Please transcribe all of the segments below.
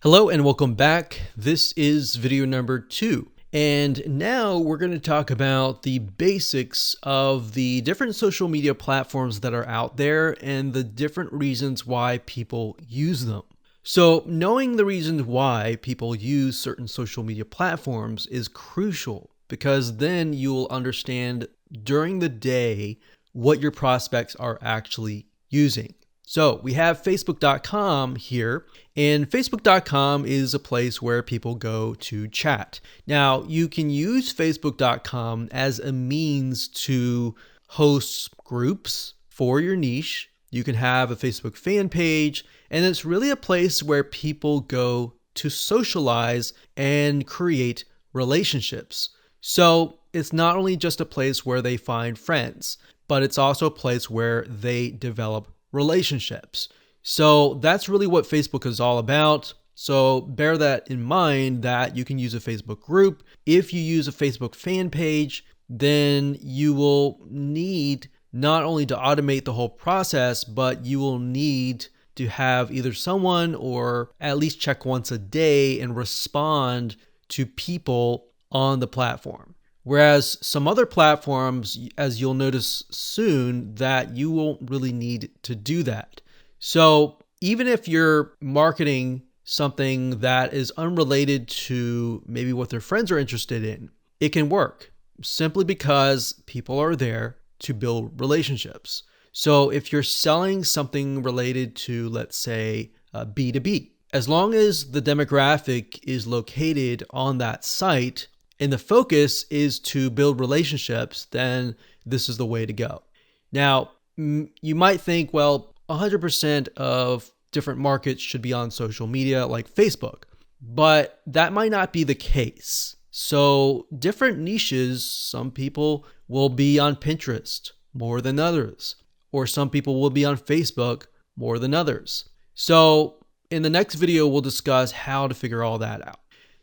Hello and welcome back. This is video number 2. And now we're going to talk about the basics of the different social media platforms that are out there and the different reasons why people use them. So knowing the reasons why people use certain social media platforms is crucial because then you'll understand during the day what your prospects are actually using. So we have Facebook.com here, and Facebook.com is a place where people go to chat. Now, you can use Facebook.com as a means to host groups for your niche. You can have a Facebook fan page, and it's really a place where people go to socialize and create relationships. So it's not only just a place where they find friends, but it's also a place where they develop relationships. So that's really what Facebook is all about. So bear that in mind that you can use a Facebook group. If you use a Facebook fan page, then you will need not only to automate the whole process, but you will need to have either someone or at least check once a day and respond to people on the platform. Whereas some other platforms, as you'll notice soon, that you won't really need to do that. So even if you're marketing something that is unrelated to maybe what their friends are interested in, it can work simply because people are there to build relationships. So if you're selling something related to, let's say, B2B, as long as the demographic is located on that site, and the focus is to build relationships, then this is the way to go. Now, you might think, well, 100% of different markets should be on social media like Facebook, but that might not be the case. So different niches, some people will be on Pinterest more than others, or some people will be on Facebook more than others. So in the next video, we'll discuss how to figure all that out.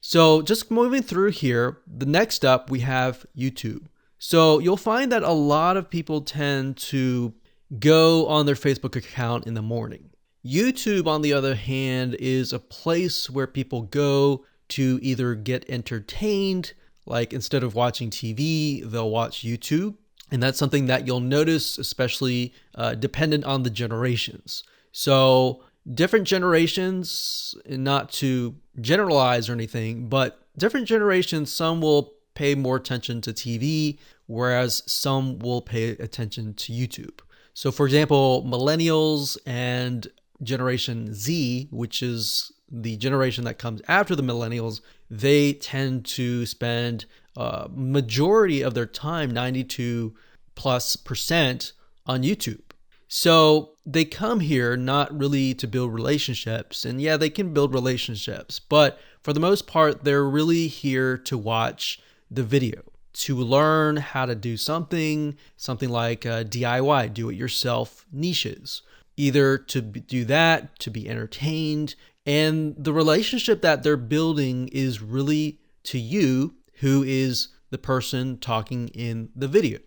So just moving through here, the next up we have YouTube. So you'll find that a lot of people tend to go on their Facebook account in the morning. YouTube, on the other hand, is a place where people go to either get entertained, like instead of watching TV, they'll watch YouTube. And that's something that you'll notice, especially dependent on the generations. So different generations, not to generalize or anything, but different generations, some will pay more attention to TV, whereas some will pay attention to YouTube. So for example, millennials and Generation Z, which is the generation that comes after the millennials, they tend to spend majority of their time, 92+% on YouTube. So they come here not really to build relationships, and yeah, they can build relationships, but for the most part, they're really here to watch the video, to learn how to do something like DIY, do-it-yourself niches, either to do that, to be entertained, and the relationship that they're building is really to you, who is the person talking in the video.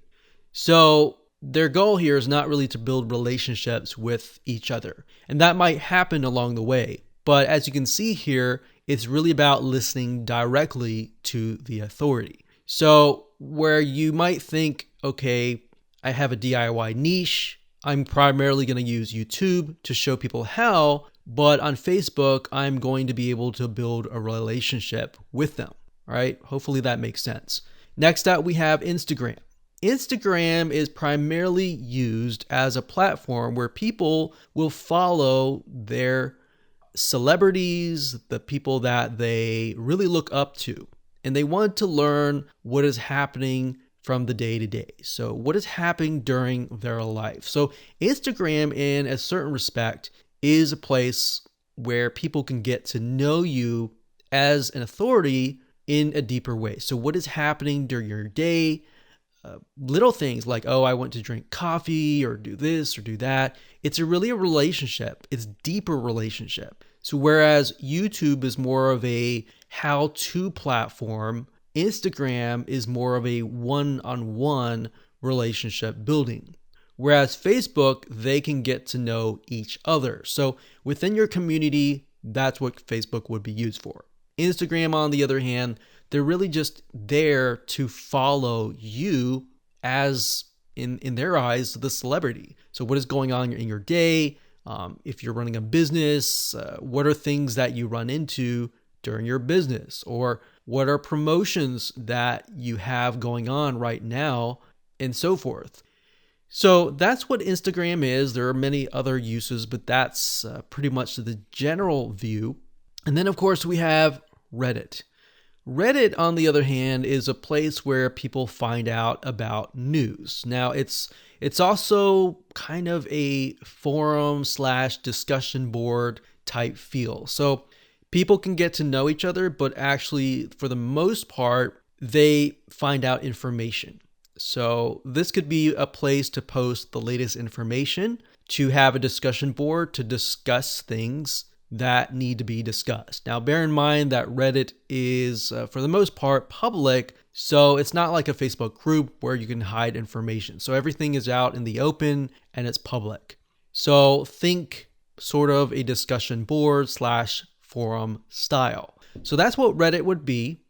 So their goal here is not really to build relationships with each other. And that might happen along the way. But as you can see here, it's really about listening directly to the authority. So where you might think, okay, I have a DIY niche, I'm primarily going to use YouTube to show people how, but on Facebook, I'm going to be able to build a relationship with them. All right, hopefully that makes sense. Next up, we have Instagram. Instagram is primarily used as a platform where people will follow their celebrities, the people that they really look up to, and they want to learn what is happening from the day to day. So what is happening during their life. So Instagram, in a certain respect, is a place where people can get to know you as an authority in a deeper way. So what is happening during your day? Little things like, oh, I want to drink coffee or do this or do that. It's really a relationship. It's deeper relationship. So whereas YouTube is more of a how-to platform, Instagram is more of a one-on-one relationship building. Whereas Facebook, they can get to know each other. So within your community, That's what Facebook would be used for. Instagram, on the other hand, they're really just there to follow you as, in their eyes, the celebrity. So what is going on in your day? If you're running a business, what are things that you run into during your business? Or what are promotions that you have going on right now, and so forth. So that's what Instagram is. There are many other uses, but that's pretty much the general view. And then, of course, we have Reddit. Reddit, on the other hand, is a place where people find out about news. Now, it's also kind of a forum / discussion board type feel. So people can get to know each other, but actually, for the most part, they find out information. So this could be a place to post the latest information, to have a discussion board to discuss things that need to be discussed. Now, bear in mind that Reddit is, for the most part, public, so it's not like a Facebook group where you can hide information. So everything is out in the open and it's public. So think sort of a discussion board / forum style. So that's what Reddit would be.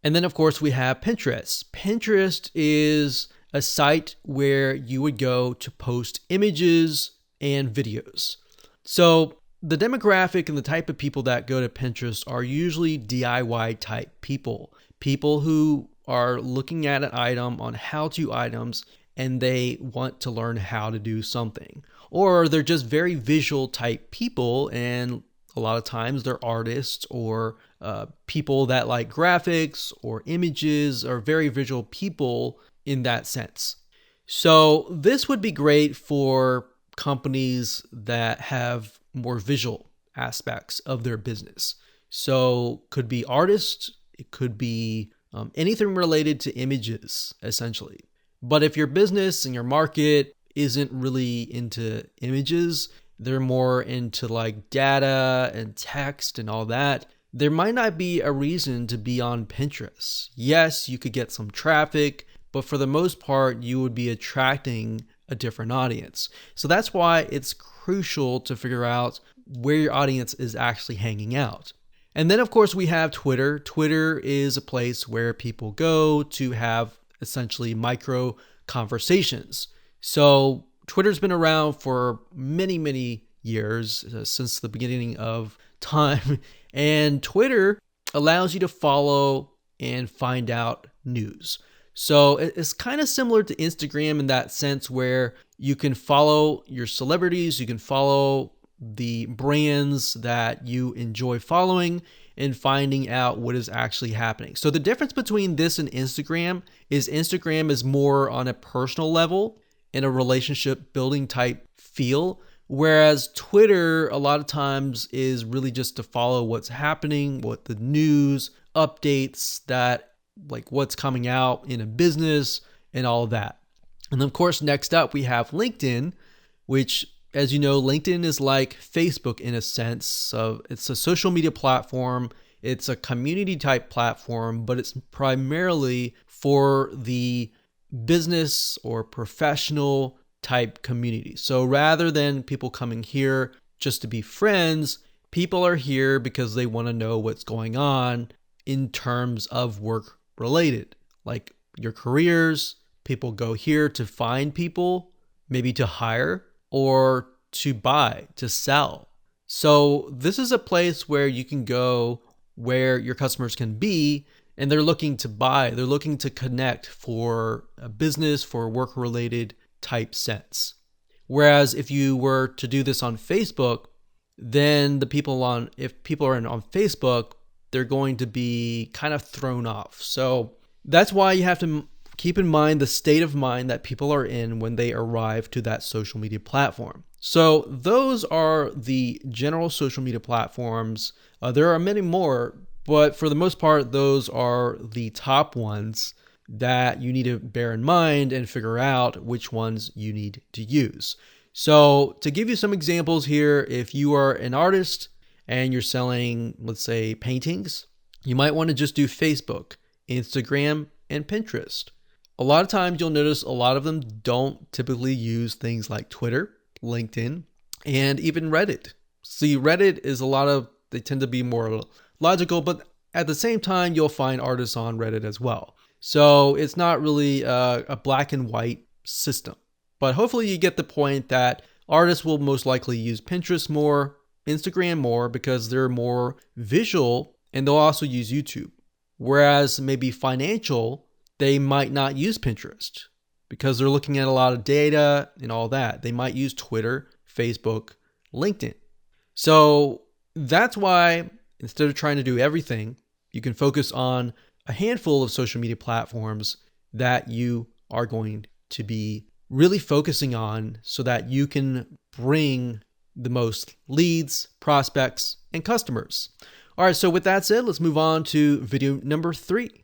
And then, of course, we have Pinterest. Pinterest is a site where you would go to post images and videos. So the demographic and the type of people that go to Pinterest are usually DIY type people. People who are looking at an item on how-to items and they want to learn how to do something. Or they're just very visual type people, and a lot of times they're artists or people that like graphics or images, or very visual people in that sense. So this would be great for companies that have more visual aspects of their business. So could be artists, it could be anything related to images, essentially. But if your business and your market isn't really into images, they're more into like data and text and all that, there might not be a reason to be on Pinterest. Yes, you could get some traffic, but for the most part, you would be attracting a different audience. So that's why it's crucial to figure out where your audience is actually hanging out. And then, of course, we have Twitter. Twitter is a place where people go to have essentially micro conversations. So Twitter's been around for many, many years, since the beginning of time. And Twitter allows you to follow and find out news. So it's kind of similar to Instagram in that sense, where you can follow your celebrities, you can follow the brands that you enjoy following and finding out what is actually happening. So the difference between this and Instagram is more on a personal level, in a relationship building type feel, whereas Twitter a lot of times is really just to follow what's happening, what the news updates, that like what's coming out in a business and all of that. And of course, next up we have LinkedIn, which, as you know, LinkedIn is like Facebook in a sense. So it's a social media platform. It's a community type platform, but it's primarily for the business or professional type community. So rather than people coming here just to be friends, people are here because they want to know what's going on in terms of work related, like your careers. People go here to find people, maybe to hire or to buy, to sell. So this is a place where you can go where your customers can be, and they're looking to buy, they're looking to connect for a business, for a work-related type sense. Whereas if you were to do this on Facebook, then if people are on Facebook, they're going to be kind of thrown off. So that's why you have to keep in mind the state of mind that people are in when they arrive to that social media platform. So those are the general social media platforms. There are many more, but for the most part, those are the top ones that you need to bear in mind and figure out which ones you need to use. So to give you some examples here, if you are an artist and you're selling, let's say, paintings, you might want to just do Facebook, Instagram, and Pinterest. A lot of times you'll notice a lot of them don't typically use things like Twitter, LinkedIn, and even Reddit. See, Reddit is they tend to be more logical, but at the same time, you'll find artists on Reddit as well. So it's not really a black and white system. But hopefully you get the point that artists will most likely use Pinterest more, Instagram more, because they're more visual, and they'll also use YouTube. Whereas maybe financial, they might not use Pinterest because they're looking at a lot of data and all that. They might use Twitter, Facebook, LinkedIn. So that's why instead of trying to do everything, you can focus on a handful of social media platforms that you are going to be really focusing on so that you can bring the most leads, prospects, and customers. All right, so with that said, let's move on to video number 3.